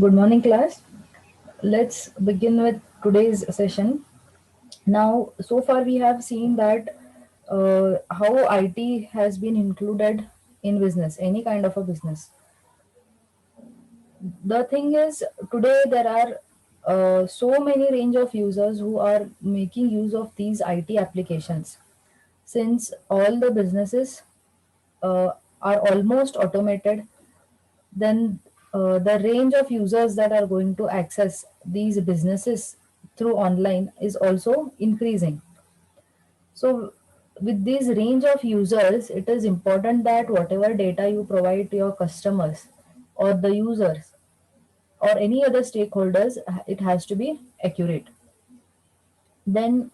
Good morning, class. Let's begin with today's session. Now, so far we have seen that how IT has been included in business, any kind of a business. The thing is, today there are so many range of users who are making use of these IT applications. Since all the businesses are almost automated, then the range of users that are going to access these businesses through online is also increasing. So with this range of users, it is important that whatever data you provide to your customers or the users or any other stakeholders, it has to be accurate. Then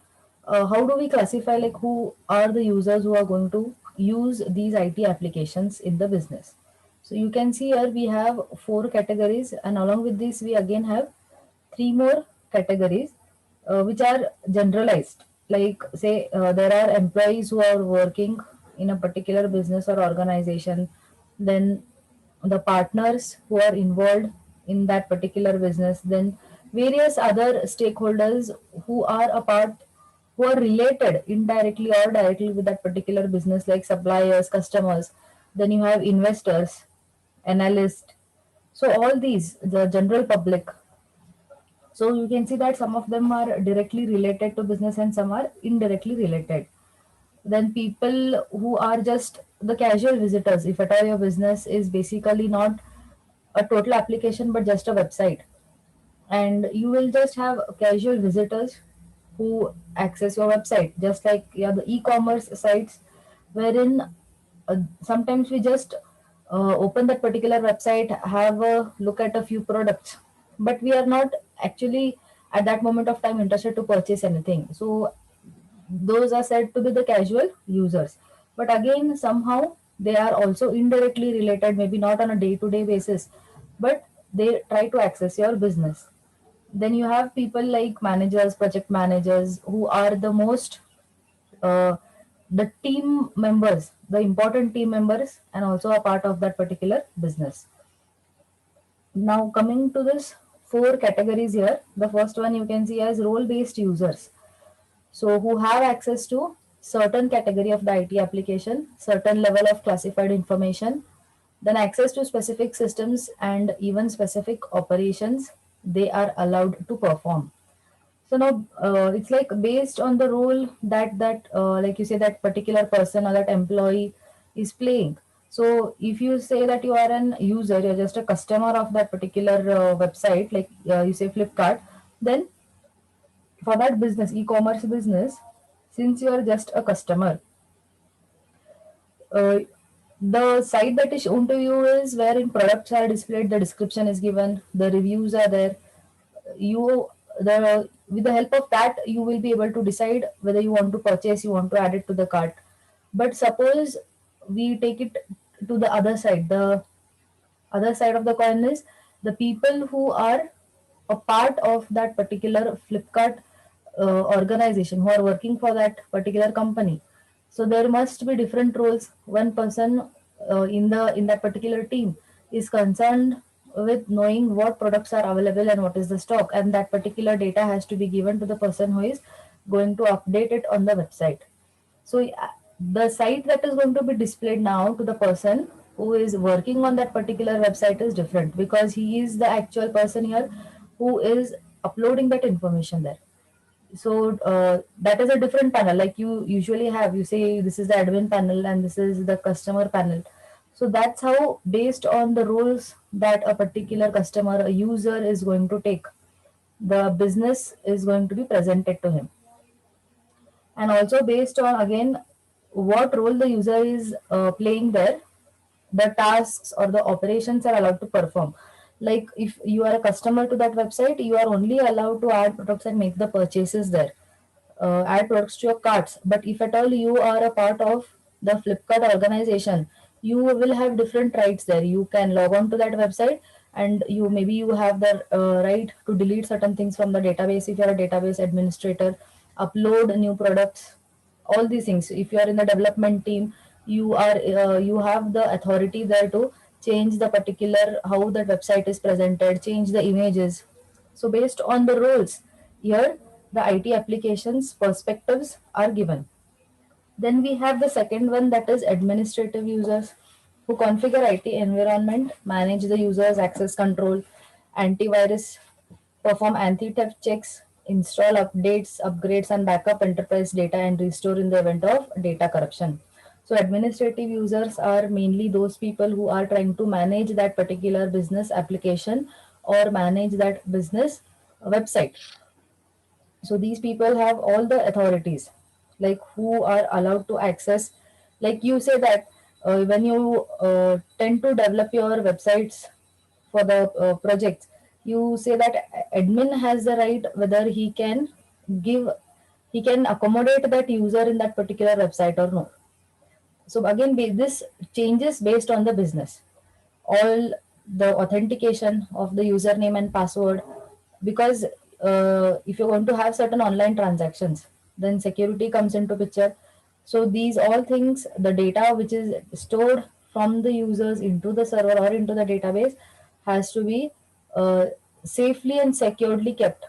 how do we classify like who are the users who are going to use these IT applications in the business? So you can see here we have four categories, and along with this we again have three more categories which are generalized. Like say there are employees who are working in a particular business or organization, then the partners who are involved in that particular business, then various other stakeholders who are a part, who are related indirectly or directly with that particular business, like suppliers, customers. Then you have investors, analysts. So all these, the general public. So you can see that some of them are directly related to business and some are indirectly related. Then people who are just the casual visitors, if at all your business is basically not a total application but just a website, and you will just have casual visitors who access your website, just like yeah, the e-commerce sites, wherein sometimes we just open that particular website, have a look at a few products, but we are not actually at that moment of time interested to purchase anything. So those are said to be the casual users. But again, somehow they are also indirectly related, maybe not on a day to day basis, but they try to access your business. Then you have people like managers, project managers, who are the most uh, the team members, the important team members, and also a part of that particular business. Now, coming to this four categories here, the first one you can see as role based users. So who have access to certain category of the IT application, certain level of classified information, then access to specific systems and even specific operations they are allowed to perform. So now it's like based on the role that like you say that particular person or that employee is playing. So if you say that you are an user, you're just a customer of that particular website, like you say Flipkart, then for that business, e-commerce business, since you are just a customer, uh, the site that is shown to you is wherein products are displayed, the description is given, the reviews are there. You the With the help of that, you will be able to decide whether you want to purchase, you want to add it to the cart. But suppose we take it to the other side. The other side of the coin is the people who are a part of that particular Flipkart organization, who are working for that particular company. So there must be different roles. One person in that particular team is concerned with knowing what products are available and what is the stock, and that particular data has to be given to the person who is going to update it on the website. So the site that is going to be displayed now to the person who is working on that particular website is different, because he is the actual person here who is uploading that information there. So that is a different panel, like you usually have. You say this is the admin panel and this is the customer panel. So that's how, based on the roles that a particular customer, a user is going to take, the business is going to be presented to him. And also based on again what role the user is playing there, the tasks or the operations are allowed to perform. Like if you are a customer to that website, you are only allowed to add products and make the purchases there, add products to your carts. But if at all you are a part of the Flipkart organization, you will have different rights there. You can log on to that website, and you have the right to delete certain things from the database if you are a database administrator, upload new products, all these things. If you are in the development team, you have the authority there to change the particular how the website is presented, change the images. So based on the roles, here the IT applications perspectives are given. Then we have the second one, that is administrative users who configure IT environment, manage the users access control, antivirus, perform anti-theft checks, install updates, upgrades and backup enterprise data and restore in the event of data corruption. So administrative users are mainly those people who are trying to manage that particular business application or manage that business website. So these people have all the authorities, like who are allowed to access. Like you say that when you tend to develop your websites for the projects, you say that admin has the right whether give he can accommodate that user in that particular website or no. So again, this changes based on the business. All the authentication of the username and password, because if you're going to have certain online transactions, then security comes into picture. So these all things, the data which is stored from the users into the server or into the database has to be uh, safely and securely kept.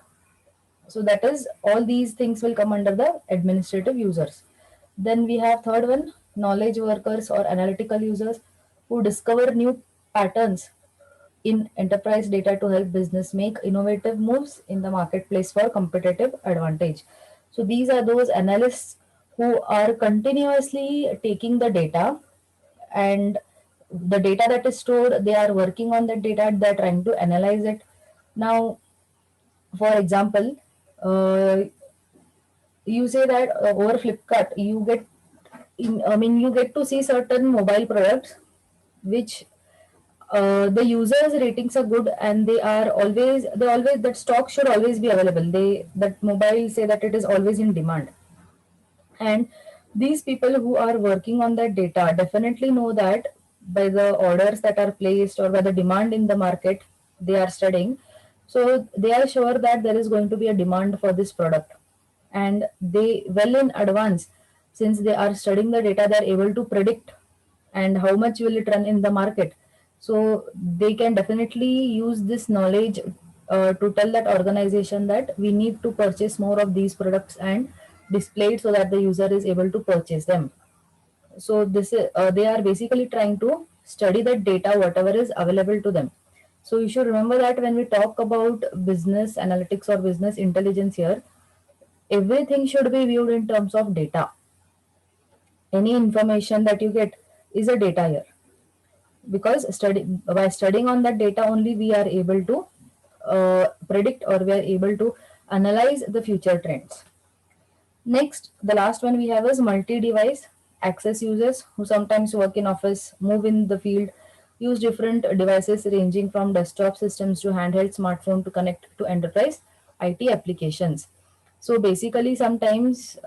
So that is, all these things will come under the administrative users. Then we have third one, knowledge workers or analytical users who discover new patterns in enterprise data to help business make innovative moves in the marketplace for competitive advantage. So these are those analysts who are continuously taking the data, and the data that is stored, they are working on that data, they're trying to analyze it. Now, for example, uh, you say that over Flipkart, you get to see certain mobile products which the users ratings are good, and they always, that stock should always be available. That mobile say that it is always in demand, and these people who are working on that data definitely know that by the orders that are placed or by the demand in the market they are studying. So they are sure that there is going to be a demand for this product, and they well in advance, since they are studying the data, they are able to predict and how much will it run in the market. So they can definitely use this knowledge to tell that organization that we need to purchase more of these products and display it so that the user is able to purchase them. So this is, they are basically trying to study that data whatever is available to them. So you should remember that when we talk about business analytics or business intelligence here, everything should be viewed in terms of data. Any information that you get is a data here, because by studying on that data only we are able to predict, or we are able to analyze the future trends. Next, the last one we have is multi-device access users who sometimes work in office, move in the field, use different devices ranging from desktop systems to handheld smartphone to connect to enterprise IT applications. So basically, sometimes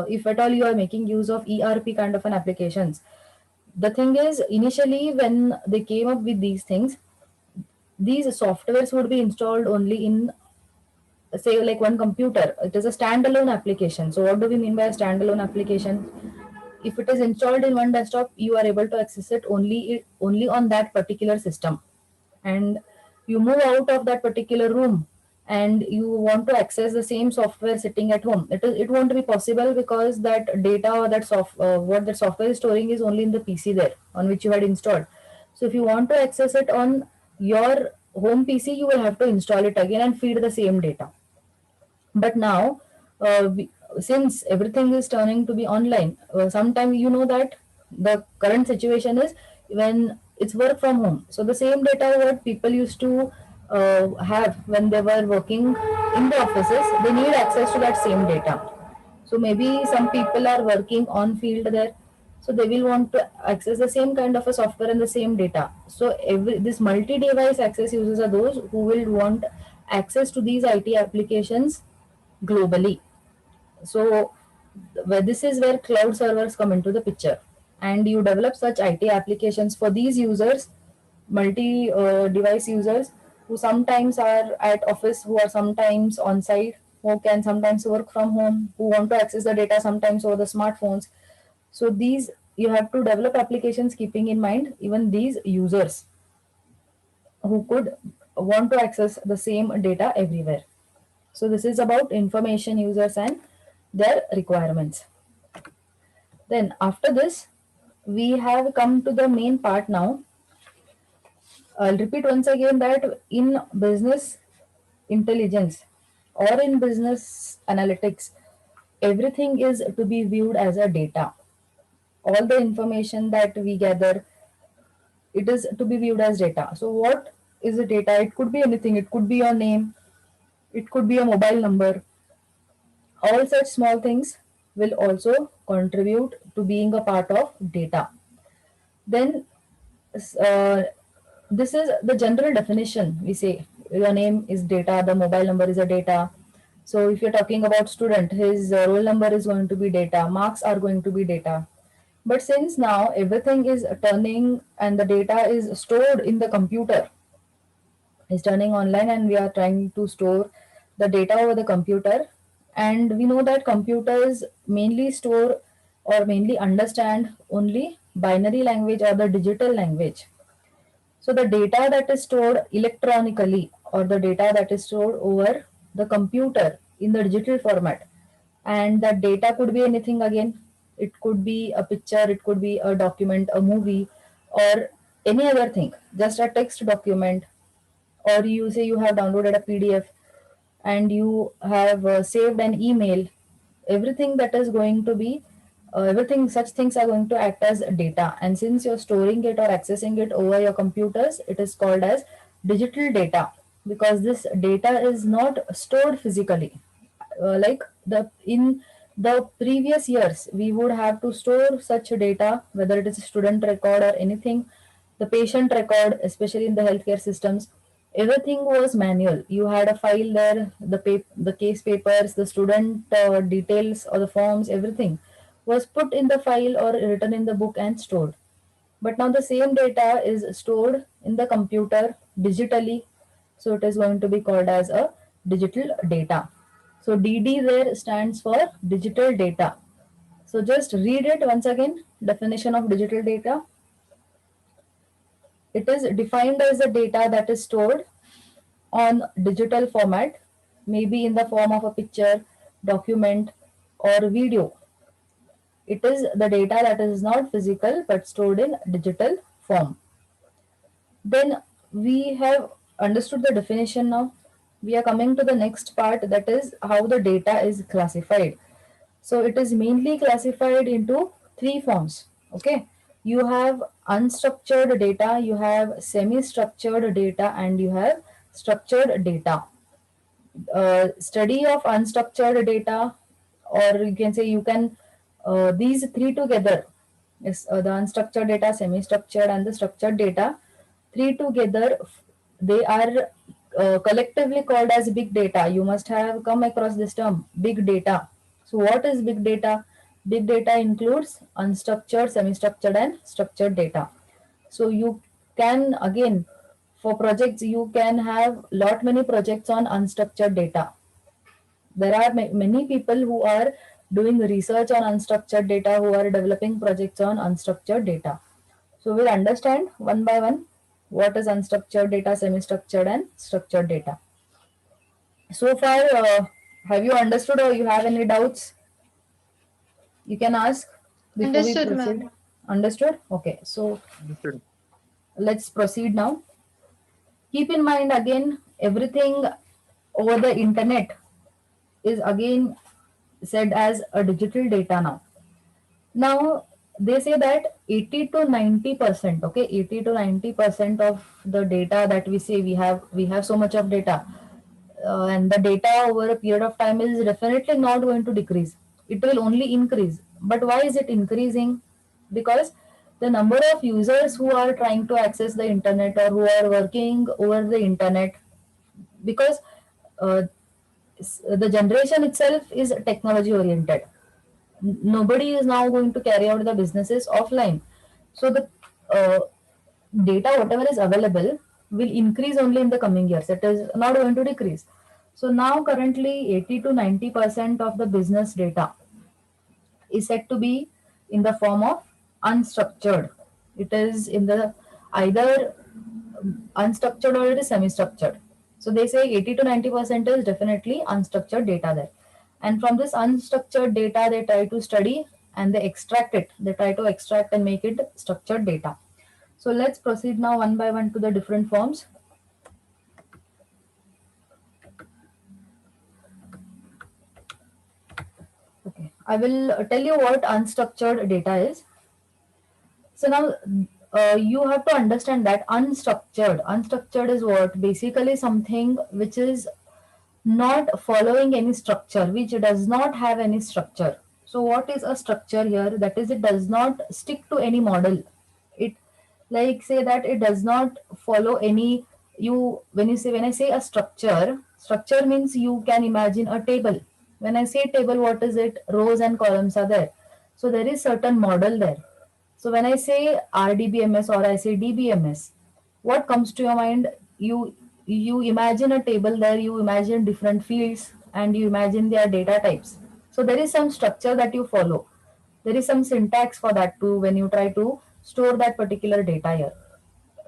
if at all you are making use of ERP kind of an applications, the thing is, initially when they came up with these things, these softwares would be installed only in, say, like one computer. It is a standalone application. So what do we mean by a standalone application? If it is installed in one desktop, you are able to access it only on that particular system. And you move out of that particular room and you want to access the same software sitting at home, it won't be possible, because that data or what that software is storing is only in the PC there on which you had installed. So if you want to access it on your home PC, you will have to install it again and feed the same data. But now, since everything is turning to be online, sometimes you know that the current situation is when it's work from home. So the same data what people used to have when they were working in the offices, they need access to that same data. So maybe some people are working on field there, so they will want to access the same kind of a software and the same data. So every this multi-device access users are those who will want access to these IT applications globally. So this is where cloud servers come into the picture, and you develop such IT applications for these users, multi device users who sometimes are at office, who are sometimes on site, who can sometimes work from home, who want to access the data sometimes over the smartphones. So these you have to develop applications keeping in mind even these users who could want to access the same data everywhere. So this is about information users and their requirements. Then after this, we have come to the main part now. I'll repeat once again that in business intelligence or in business analytics, everything is to be viewed as a data. All the information that we gather, it is to be viewed as data. So what is a data? It could be anything. It could be your name. It could be a mobile number. All such small things will also contribute to being a part of data. Then uh, this is the general definition. We say your name is data, the mobile number is a data. So if you're talking about student, his roll number is going to be data, marks are going to be data. But since now everything is turning and the data is stored in the computer, is turning online, and we are trying to store the data over the computer, and we know that computers mainly store or mainly understand only binary language or the digital language. So the data that is stored electronically or the data that is stored over the computer in the digital format, and that data could be anything again. It could be a picture, it could be a document, a movie, or any other thing, just a text document, or you say you have downloaded a PDF and you have saved an email. Everything that is going to be everything such things are going to act as data, and since you're storing it or accessing it over your computers, it is called as digital data, because this data is not stored physically. Like the in the previous years, we would have to store such data, whether it is a student record or anything, the patient record, especially in the healthcare systems. Everything was manual. You had a file there, the case papers, the student details or the forms, everything was put in the file or written in the book and stored. But now the same data is stored in the computer digitally, so it is going to be called as a digital data. So DD there stands for digital data. So just read it once again. Definition of digital data. It is defined as the data that is stored on digital format, maybe in the form of a picture, document, or video. It is the data that is not physical but stored in digital form. Then we have understood the definition now. We are coming to the next part, that is how the data is classified. So it is mainly classified into three forms. Okay. You have unstructured data, you have semi-structured data, and you have structured data. Study of unstructured data, or you can say you can these three together is the unstructured data, semi-structured, and the structured data. Three together, they are collectively called as big data. You must have come across this term, big data. So what is big data? Big data includes unstructured, semi-structured, and structured data. So you can again, for projects, you can have lot many projects on unstructured data. There are many people who are doing research on unstructured data, who are developing projects on unstructured data. So we'll understand one by one what is unstructured data, semi-structured, and structured data. So far, have you understood or you have any doubts? You can ask before we Understood, proceed. ma'am. Understood? Okay, so Understood. let's proceed now. Keep in mind again, everything over the internet is again said as a digital data now. Now they say that 80 to 90%, okay, 80 to 90% of the data that we have so much of data, and the data over a period of time is definitely not going to decrease. It will only increase. But why is it increasing? Because the number of users who are trying to access the internet or who are working over the internet, because uh, the generation itself is technology oriented. Nobody is now going to carry out the businesses offline. So the uh, data, whatever is available, will increase only in the coming years. It is not going to decrease. So now currently 80 to 90% of the business data is said to be in the form of unstructured. It is in the either unstructured or it is semi-structured. So they say 80 to 90% is definitely unstructured data there. And from this unstructured data, they try to study and they extract it. They try to extract and make it structured data. So let's proceed now one by one to the different forms. Okay, I will tell you what unstructured data is. So now you have to understand that unstructured is what? Basically something which is not following any structure, which does not have any structure. So what is a structure here? That is, it does not stick to any model. It, like say that it does not follow any, you when I say a structure means you can imagine a table. When I say table, what is it? Rows and columns are there. So there is certain model there. So when I say RDBMS or I say DBMS, what comes to your mind? You imagine a table there, you imagine different fields, and you imagine their data types. So there is some structure that you follow. There is some syntax for that too when you try to store that particular data here.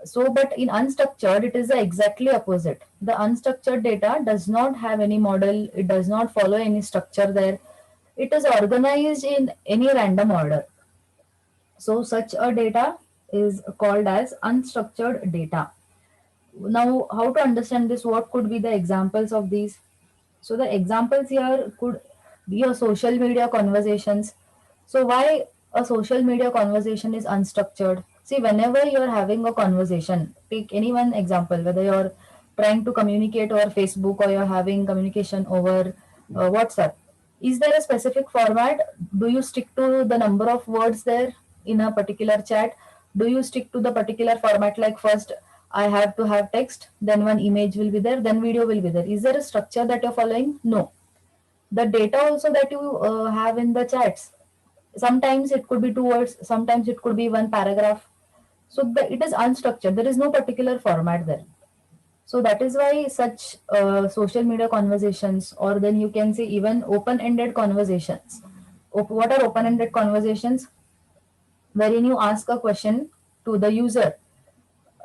So, but in unstructured, it is the exactly opposite. The unstructured data does not have any model, it does not follow any structure there. It is organized in any random order. So such a data is called as unstructured data. Now, how to understand this? What could be the examples of these? So the examples here could be a social media conversations. So why a social media conversation is unstructured? See, whenever you're having a conversation, take any one example, whether you're trying to communicate over Facebook or you're having communication over WhatsApp. Is there a specific format? Do you stick to the number of words there in a particular chat? Do you stick to the particular format, like first I have to have text, then one image will be there, then video will be there? Is there a structure that you're following? No. The data also that you have in the chats, sometimes it could be two words, sometimes it could be one paragraph. So it is unstructured. There is no particular format there. So that is why such social media conversations, or then you can say even open-ended conversations. What are open-ended conversations? Wherein you ask a question to the user,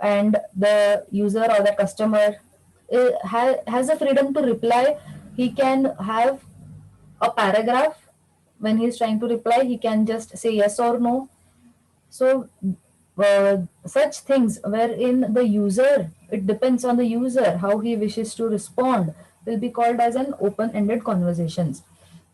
and the user or the customer has a freedom to reply. He can have a paragraph. When he is trying to reply, he can just say yes or no. So such things wherein the user, it depends on the user how he wishes to respond, will be called as an open-ended conversations.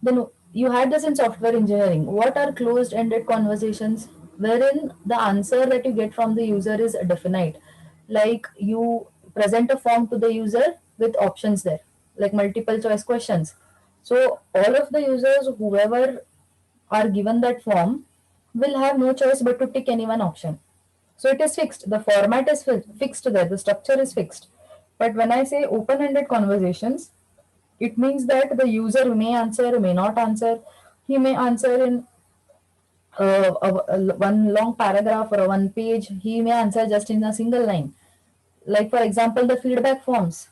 Then you had this in software engineering. What are closed-ended conversations? Wherein the answer that you get from the user is definite. Like you present a form to the user with options there, like multiple choice questions. So all of the users, whoever are given that form, will have no choice but to tick any one option. So it is fixed. The format is fixed there. The structure is fixed. But when I say open-ended conversations, it means that the user may answer, may not answer. He may answer in one long paragraph or one page. He may answer just in a single line. Like for example, the feedback forms.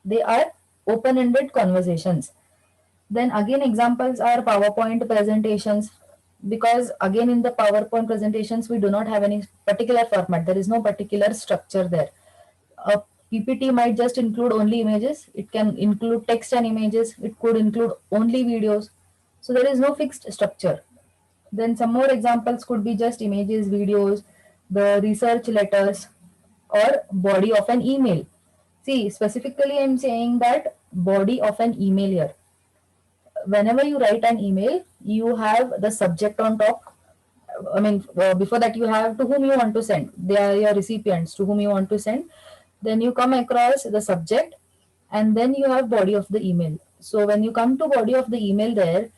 They are open-ended conversations. Then again examples are PowerPoint presentations, because again in the PowerPoint presentations we do not have any particular format. There is no particular structure there. A PPT might just include only images. It can include text and images. It could include only videos. So there is no fixed structure. Then some more examples could be just images, videos, the research letters, or body of an email. See, specifically I'm saying that body of an email here. Whenever you write an email, you have the subject on top. I mean, before that, you have to whom you want to send. They are your recipients to whom you want to send. Then you come across the subject, and then you have body of the email. So when you come to body of the email, there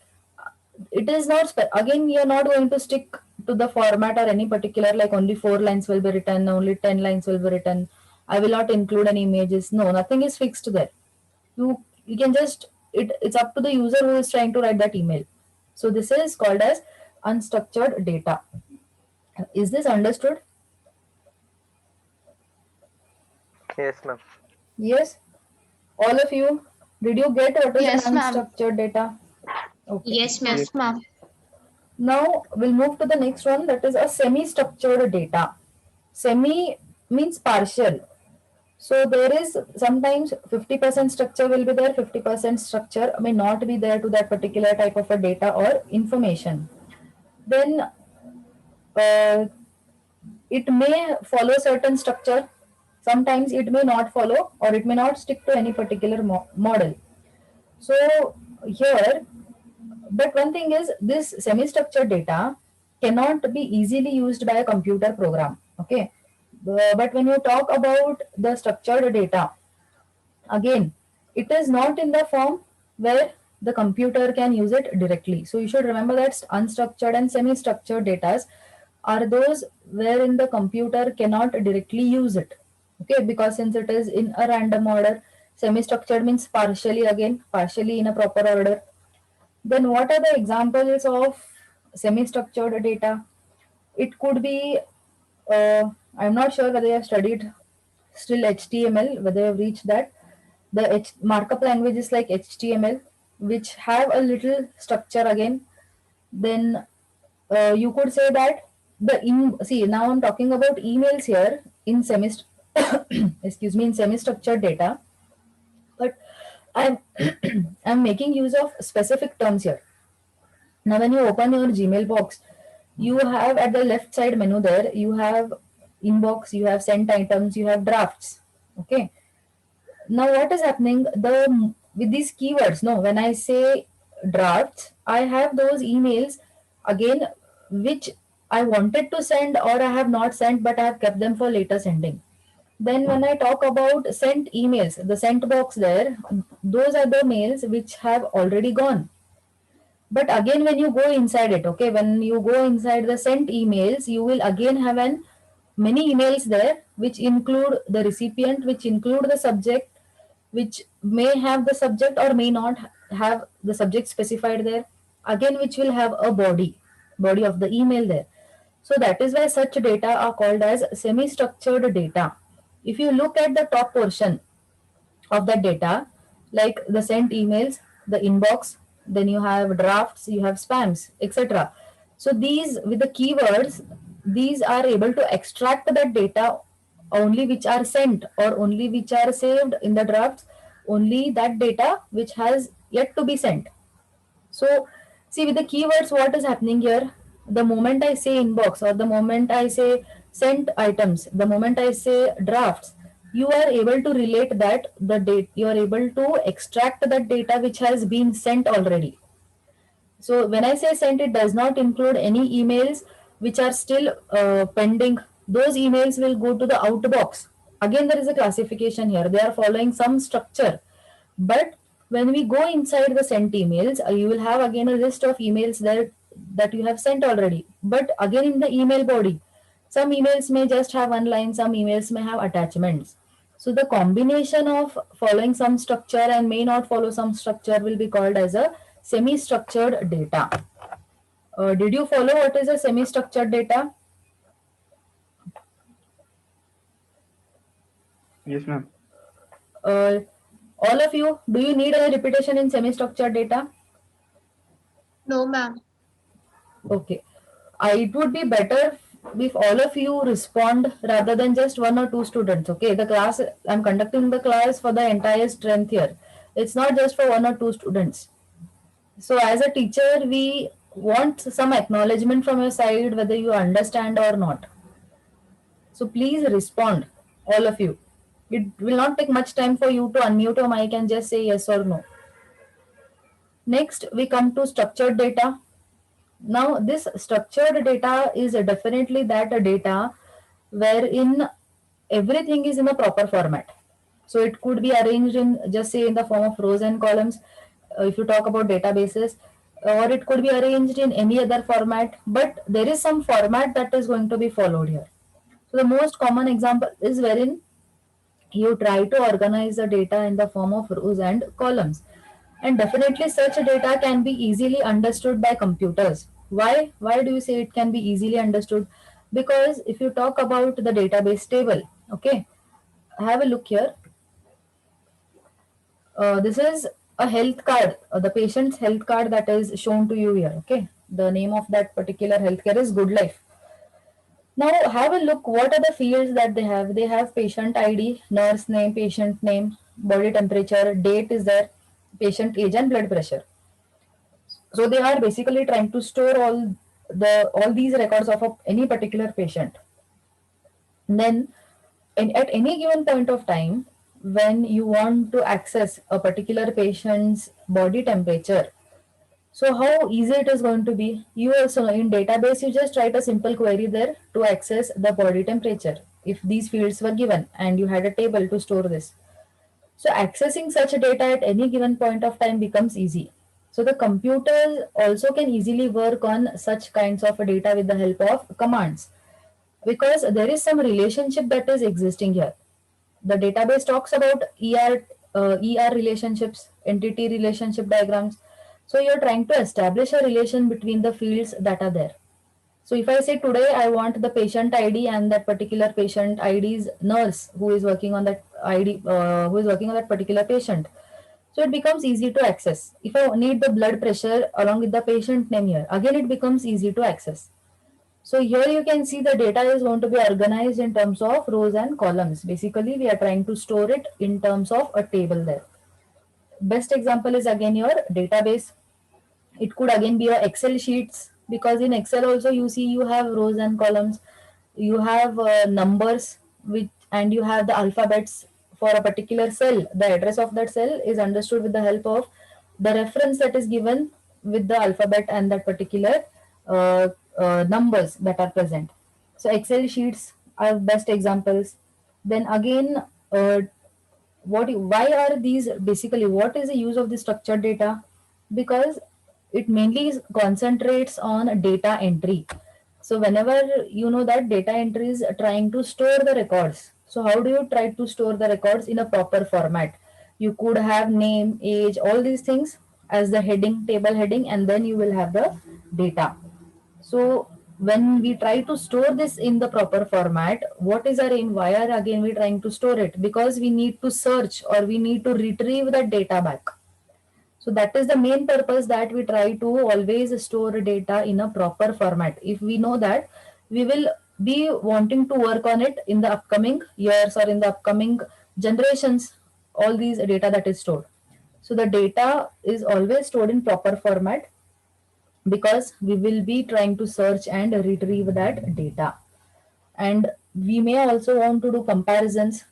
it is not again. You are not going to stick to the format or any particular, like only 4 lines will be written, only 10 lines will be written. I will not include any images. No, nothing is fixed there. You can just, it's up to the user who is trying to write that email. So this is called as unstructured data. Is this understood? Yes, ma'am. Yes, all of you, did you get what is an Yes, ma'am. unstructured data? Okay. Yes, ma'am. Yes. Yes, ma'am. Now we'll move to the next one, that is a semi-structured data. Semi means partial. So there is sometimes 50% structure will be there, 50% structure may not be there to that particular type of a data or information. Then uh, it may follow certain structure, sometimes it may not follow or it may not stick to any particular model. So here, but one thing is this semi-structured data cannot be easily used by a computer program. Okay. But when you talk about the structured data, again, it is not in the form where the computer can use it directly. So you should remember that unstructured and semi-structured data are those wherein the computer cannot directly use it. Okay, because since it is in a random order, semi-structured means partially, again, partially in a proper order. Then what are the examples of semi-structured data? It could be, I'm not sure whether you have studied still HTML, whether you have reached that. The markup languages like HTML, which have a little structure again. Then you could say that see, now I'm talking about emails here in excuse me, in semi-structured data, but I'm I'm making use of specific terms here. Now, when you open your Gmail box, you have at the left side menu there, you have inbox, you have sent items, you have drafts. Okay. Now, what is happening? With these keywords, no, when I say drafts, I have those emails again which I wanted to send or I have not sent, but I have kept them for later sending. Then, when I talk about sent emails, the sent box there, those are the mails which have already gone. But again, when you go inside it, okay, when you go inside the sent emails, you will again have an many emails there which include the recipient, which include the subject, which may have the subject or may not have the subject specified there. Again, which will have a body of the email there. So that is why such data are called as semi-structured data. If you look at the top portion of that data, like the sent emails, the inbox, then you have drafts, you have spams, etc. So these with the keywords, these are able to extract that data only which are sent or only which are saved in the drafts, only that data which has yet to be sent. So, see with the keywords, what is happening here? The moment I say inbox or the moment I say sent items, the moment I say drafts, you are able to relate that the date, you are able to extract that data which has been sent already. So when I say sent, it does not include any emails which are still pending. Those emails will go to the outbox. Again, there is a classification here. They are following some structure. But when we go inside the sent emails, you will have again a list of emails there that you have sent already. But again, in the email body, some emails may just have one line, some emails may have attachments. So the combination of following some structure and may not follow some structure will be called as a semi-structured data. Did you follow what is a semi-structured data? Yes, ma'am. Uh, all of you, do you need a repetition in semi-structured data? No, ma'am. Okay. It would be better if all of you respond rather than just one or two students. Okay. The class, I'm conducting the class for the entire strength here. It's not just for one or two students. So, as a teacher, we want some acknowledgement from your side whether you understand or not. So, please respond, all of you. It will not take much time for you to unmute your mic and just say yes or no. Next, we come to structured data. Now, this structured data is definitely that data wherein everything is in a proper format. So, it could be arranged in, just say, in the form of rows and columns, if you talk about databases, or it could be arranged in any other format, but there is some format that is going to be followed here. So, the most common example is wherein you try to organize the data in the form of rows and columns. And definitely such data can be easily understood by computers. Why do you say it can be easily understood? Because if you talk about the database table, okay, have a look here. This is a health card, the patient's health card that is shown to you here, okay. The name of that particular healthcare is Good Life. Now have a look what are the fields that they have. They have patient ID, nurse name, patient name, body temperature, date is there, patient age and blood pressure. So they are basically trying to store all these records of any particular patient. And then at any given point of time, when you want to access a particular patient's body temperature, so how easy it is going to be? You also in database you just write a simple query there to access the body temperature. If these fields were given and you had a table to store this, so accessing such data at any given point of time becomes easy. So the computer also can easily work on such kinds of data with the help of commands, because there is some relationship that is existing here. The database talks about ER relationships, entity relationship diagrams. So you're trying to establish a relation between the fields that are there. So if I say today I want the patient ID and that particular patient ID's nurse who is working on that who is working on that particular patient. So it becomes easy to access. If I need the blood pressure along with the patient name here, again it becomes easy to access. So here you can see the data is going to be organized in terms of rows and columns. Basically, we are trying to store it in terms of a table there. Best example is again your database. It could again be your Excel sheets, because in Excel also you see you have rows and columns. You have numbers and you have the alphabets for a particular cell. The address of that cell is understood with the help of the reference that is given with the alphabet and that particular uh, numbers that are present. So Excel sheets are best examples. Then again, why are these basically, what is the use of the structured data? Because it mainly concentrates on data entry. So whenever you know that data entry is trying to store the records, so how do you try to store the records in a proper format? You could have name, age, all these things as the heading, table heading, and then you will have the data. So when we try to store this in the proper format, what is our aim? Why are again we trying to store it? Because we need to search or we need to retrieve that data back. So that is the main purpose, that we try to always store data in a proper format. If we know that, we will be wanting to work on it in the upcoming years or in the upcoming generations, all these data that is stored. So the data is always stored in proper format, because we will be trying to search and retrieve that data. And we may also want to do comparisons.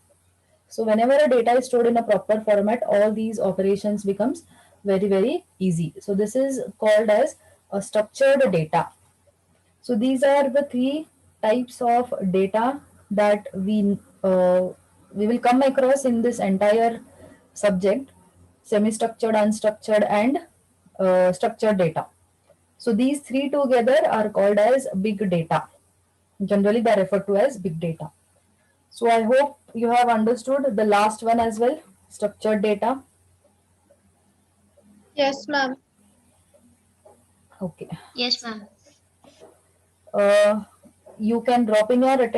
So whenever a data is stored in a proper format, all these operations becomes very easy. So this is called as a structured data. So these are the three types of data that we will come across in this entire subject: semi-structured, unstructured, and structured data. So these three together are called as big data. Generally, they are referred to as big data. So I hope you have understood the last one as well, structured data. Yes, ma'am. Okay. Yes, ma'am. Uh, you can drop in your attendance